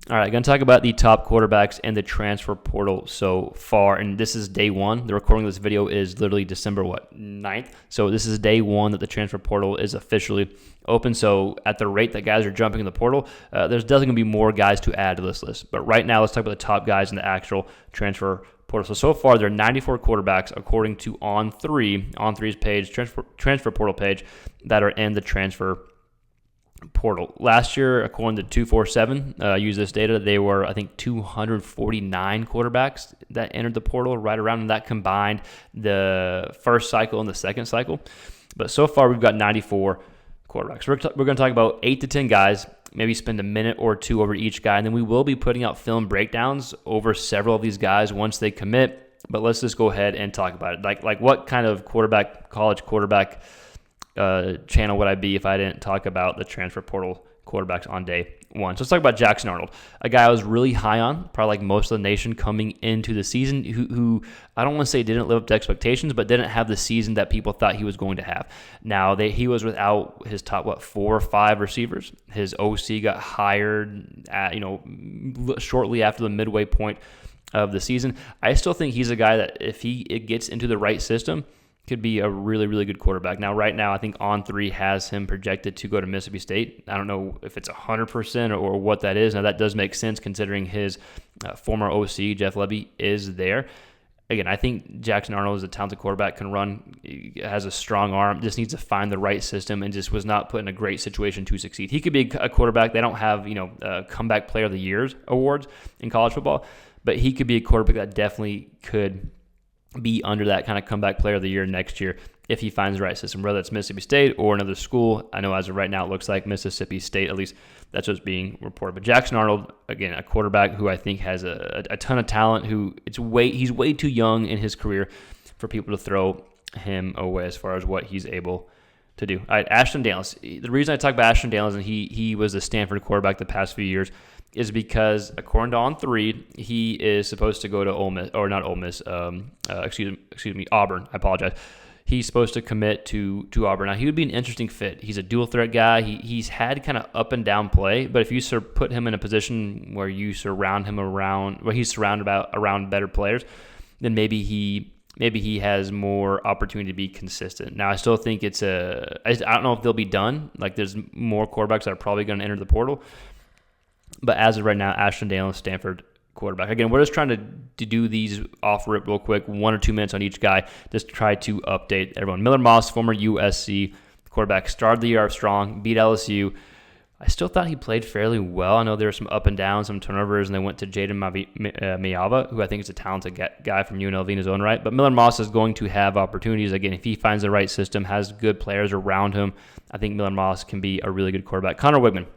All right, going to talk about the top quarterbacks and the transfer portal so far, and this is day one. The recording of this video is literally December 9th, so this is day one that the transfer portal is officially open. So at the rate that guys are jumping in the portal, there's definitely going to be more guys to add to this list. But right now, let's talk about the top guys in the actual transfer portal. So far, there are 94 quarterbacks according to On3's page, transfer portal page, that are in the transfer portal. Last year, according to 247, use this data, they were, I think, 249 quarterbacks that entered the portal, right around that combined the first cycle and the second cycle. But so far, we've got 94 quarterbacks. We're going to talk about 8 to 10 guys, maybe spend a minute or two over each guy, and then we will be putting out film breakdowns over several of these guys once they commit. But let's just go ahead and talk about it. Like what kind of college quarterback channel would I be if I didn't talk about the transfer portal quarterbacks on day one? So let's talk about Jackson Arnold, a guy I was really high on, probably like most of the nation coming into the season, who I don't want to say didn't live up to expectations, but didn't have the season that people thought he was going to have. Now, he was without his top, 4 or 5 receivers. His OC got hired shortly after the midway point of the season. I still think he's a guy that if he gets into the right system, could be a really, really good quarterback. Now, right now, I think On3 has him projected to go to Mississippi State. I don't know if it's 100% or what that is. Now, that does make sense considering his former OC, Jeff Lebby, is there. Again, I think Jackson Arnold is a talented quarterback, can run, has a strong arm, just needs to find the right system and just was not put in a great situation to succeed. He could be a quarterback. They don't have, comeback player of the years awards in college football, but he could be a quarterback that definitely could be under that kind of comeback player of the year next year if he finds the right system, whether it's Mississippi State or another school. I know as of right now it looks like Mississippi State, at least that's what's being reported. But Jackson Arnold, again, a quarterback who I think has a ton of talent, he's way too young in his career for people to throw him away as far as what he's able to do. All right, Ashton Daniels. The reason I talk about Ashton Daniels, and he was a Stanford quarterback the past few years, is because according to On3, he is supposed to go to Auburn. I apologize. He's supposed to commit to Auburn. Now, he would be an interesting fit. He's a dual threat guy. He's had kind of up and down play, but if you put him in a position where you surround him he's surrounded around better players, then maybe he has more opportunity to be consistent. Now, I still think I don't know if they'll be done. Like, there's more quarterbacks that are probably going to enter the portal. But as of right now, Ashton Daniels, Stanford quarterback. Again, we're just trying to do these off rip real quick, 1 or 2 minutes on each guy, just to try to update everyone. Miller Moss, former USC quarterback, started the year strong, beat LSU. I still thought he played fairly well. I know there were some up and downs, some turnovers, and they went to Jaden Miava, who I think is a talented guy from UNLV in his own right. But Miller Moss is going to have opportunities. Again, if he finds the right system, has good players around him, I think Miller Moss can be a really good quarterback. Connor Weigman,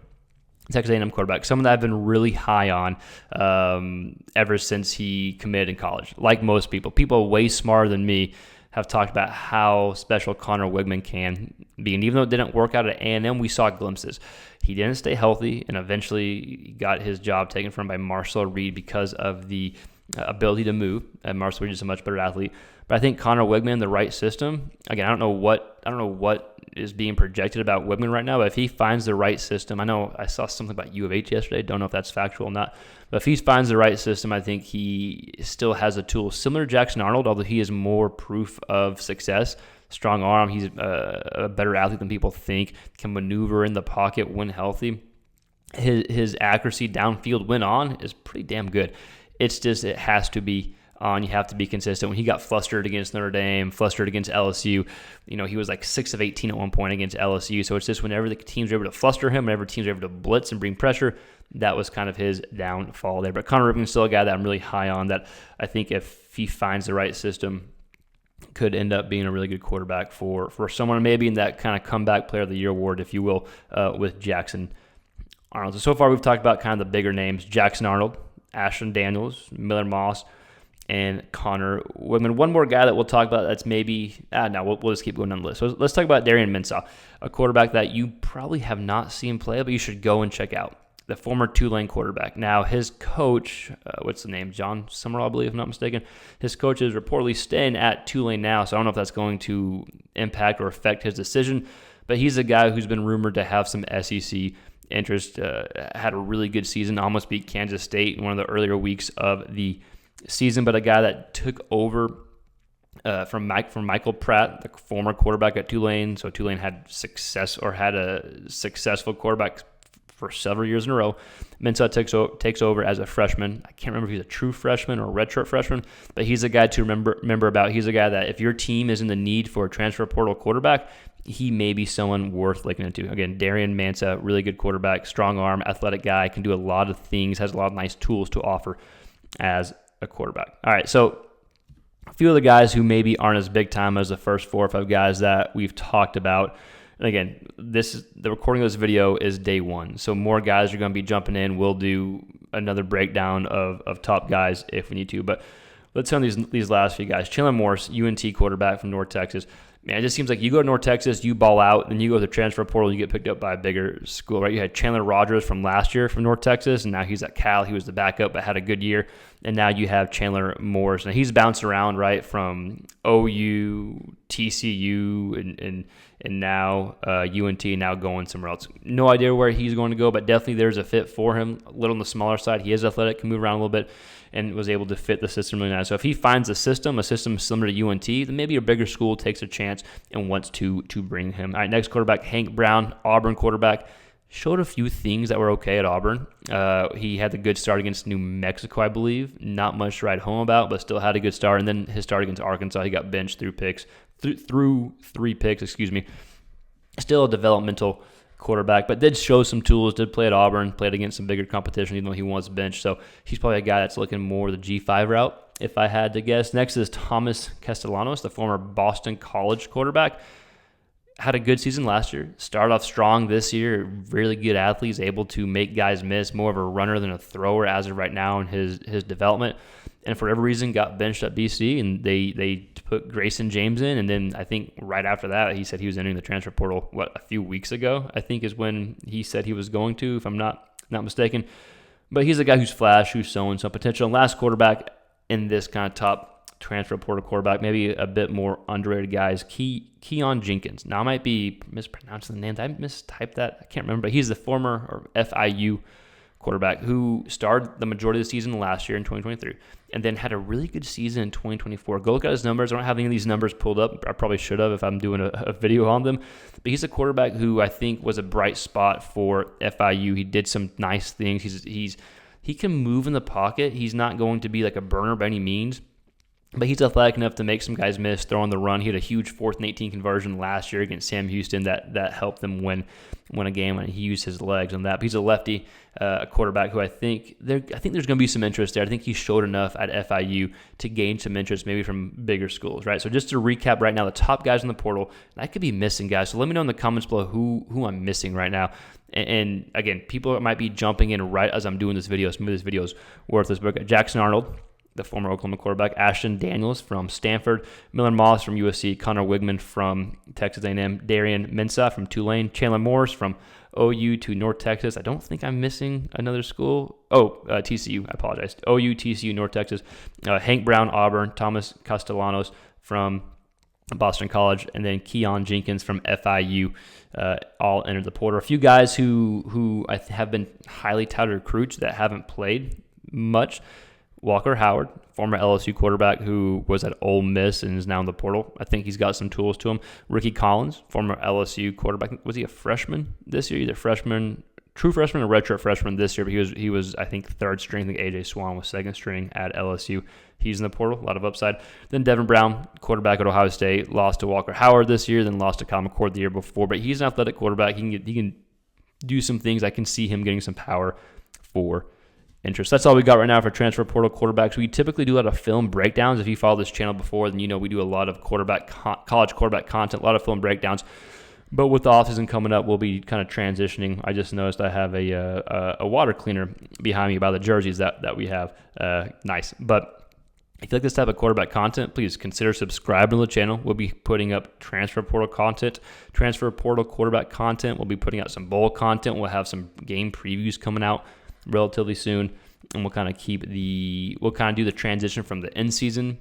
Texas A&M quarterback, someone that I've been really high on ever since he committed in college. Like most people way smarter than me have talked about how special Connor Weigman can be. And even though it didn't work out at A&M, we saw glimpses. He didn't stay healthy and eventually got his job taken from him by Marcel Reed because of the ability to move. And Marcel Reed is a much better athlete. But I think Connor Weigman, the right system, again, I don't know what is being projected about Weigman right now, but if he finds the right system, I know I saw something about U of H yesterday, don't know if that's factual or not, but if he finds the right system, I think he still has a tool similar to Jackson Arnold, although he is more proof of success. Strong arm, he's a better athlete than people think, can maneuver in the pocket when healthy. His accuracy downfield when on is pretty damn good. It's just, it has to be on. You have to be consistent. When he got flustered against Notre Dame, flustered against LSU, he was like 6 of 18 at one point against LSU. So it's just whenever the teams are able to fluster him, whenever teams are able to blitz and bring pressure, that was kind of his downfall there. But Connor Weigman is still a guy that I'm really high on, that I think if he finds the right system, could end up being a really good quarterback for someone maybe in that kind of comeback player of the year award, if you will, with Jackson Arnold. So far we've talked about kind of the bigger names: Jackson Arnold, Ashton Daniels, Miller Moss, and Connor Weigman. One more guy that we'll talk about that's maybe, we'll just keep going down the list. So let's talk about Darian Mensah, a quarterback that you probably have not seen play, but you should go and check out. The former Tulane quarterback. Now, his coach, what's the name? John Summerall, I believe, if I'm not mistaken. His coach is reportedly staying at Tulane now, so I don't know if that's going to impact or affect his decision, but he's a guy who's been rumored to have some SEC interest. Had a really good season, almost beat Kansas State in one of the earlier weeks of the season, but a guy that took over from Michael Pratt, the former quarterback at Tulane. So Tulane had a successful quarterback for several years in a row. Mensah takes over as a freshman. I can't remember if he's a true freshman or a redshirt freshman, but he's a guy to remember about. He's a guy that if your team is in the need for a transfer portal quarterback, he may be someone worth looking into. Again, Darian Mensah, really good quarterback, strong arm, athletic guy, can do a lot of things, has a lot of nice tools to offer as a quarterback. All right, so a few of the guys who maybe aren't as big time as the first 4 or 5 guys that we've talked about. And again, the recording of this video is day 1, so more guys are going to be jumping in. We'll do another breakdown of top guys if we need to, but let's hit on these last few guys. Chandler Morris, UNT quarterback from North Texas. Man, it just seems like you go to North Texas, you ball out, then you go to the transfer portal, you get picked up by a bigger school, right? You had Chandler Rogers from last year from North Texas, and now he's at Cal. He was the backup, but had a good year. And now you have Chandler Morris. Now he's bounced around, right, from OU, TCU, and now UNT, now going somewhere else. No idea where he's going to go, but definitely there's a fit for him. A little on the smaller side. He is athletic, can move around a little bit, and was able to fit the system really nice. So if he finds a system similar to UNT, then maybe a bigger school takes a chance and wants to bring him. All right, next quarterback, Hank Brown, Auburn quarterback. Showed a few things that were okay at Auburn. He had the good start against New Mexico, I believe. Not much to write home about, but still had a good start. And then his start against Arkansas, he got benched through 3 picks. Still a developmental quarterback, but did show some tools, did play at Auburn, played against some bigger competition, even though he was benched. So he's probably a guy that's looking more the G5 route, if I had to guess. Next is Thomas Castellanos, the former Boston College quarterback. Had a good season last year. Started off strong this year. Really good athlete. He's able to make guys miss. More of a runner than a thrower as of right now in his development. And for every reason, got benched at BC, and they put Grayson James in. And then I think right after that, he said he was entering the transfer portal, a few weeks ago, I think is when he said he was going to, if I'm not mistaken. But he's a guy who's flash, who's showing some potential. And last quarterback in this kind of top transfer portal quarterback, maybe a bit more underrated guys, Keon Jenkins. Now, I might be mispronouncing the name. Did I mistype that? I can't remember. But he's the former FIU quarterback who started the majority of the season last year in 2023 and then had a really good season in 2024. Go look at his numbers. I don't have any of these numbers pulled up. I probably should have if I'm doing a video on them. But he's a quarterback who I think was a bright spot for FIU. He did some nice things. He can move in the pocket. He's not going to be like a burner by any means, but he's athletic enough to make some guys miss, throw on the run. He had a huge 4th and 18 conversion last year against Sam Houston that helped them win a game, and he used his legs on that. But he's a lefty quarterback who I think there's going to be some interest there. I think he showed enough at FIU to gain some interest maybe from bigger schools, right? So just to recap right now, the top guys in the portal, and I could be missing guys. So let me know in the comments below who I'm missing right now. And again, people might be jumping in right as I'm doing this video, so maybe this video is worthless. But Jackson Arnold, the former Oklahoma quarterback, Ashton Daniels from Stanford, Miller Moss from USC, Connor Weigman from Texas A&M, Darian Mensah from Tulane, Chandler Morris from OU to North Texas. I don't think I'm missing another school. TCU, I apologize. OU, TCU, North Texas, Hank Brown, Auburn, Thomas Castellanos from Boston College, and then Keon Jenkins from FIU all entered the portal. A few guys who have been highly touted recruits that haven't played much. Walker Howard, former LSU quarterback who was at Ole Miss and is now in the portal. I think he's got some tools to him. Ricky Collins, former LSU quarterback. Was he a freshman this year? Either true freshman or redshirt freshman this year, but he was I think 3rd string. I think AJ Swan was 2nd string at LSU. He's in the portal, a lot of upside. Then Devin Brown, quarterback at Ohio State, lost to Walker Howard this year, then lost to Kyle McCord the year before. But he's an athletic quarterback. He can do some things. I can see him getting some power for interest. That's all we got right now for transfer portal quarterbacks. We typically do a lot of film breakdowns. If you follow this channel before, then you know we do a lot of college quarterback content, a lot of film breakdowns. But with the offseason coming up, we'll be kind of transitioning. I just noticed I have a water cleaner behind me by the jerseys that we have. Nice. But if you like this type of quarterback content, please consider subscribing to the channel. We'll be putting up transfer portal content, transfer portal quarterback content. We'll be putting out some bowl content. We'll have some game previews coming out relatively soon, and we'll kind of do the transition from the in-season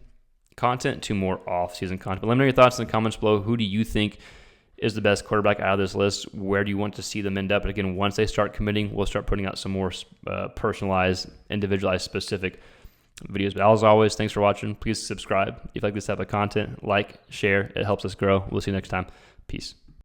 content to more off-season content. But let me know your thoughts in the comments below. Who do you think is the best quarterback out of this list? Where do you want to see them end up? And again, once they start committing, we'll start putting out some more personalized, individualized, specific videos. But as always, thanks for watching. Please subscribe if you like this type of content. Like, share. It helps us grow. We'll see you next time. Peace.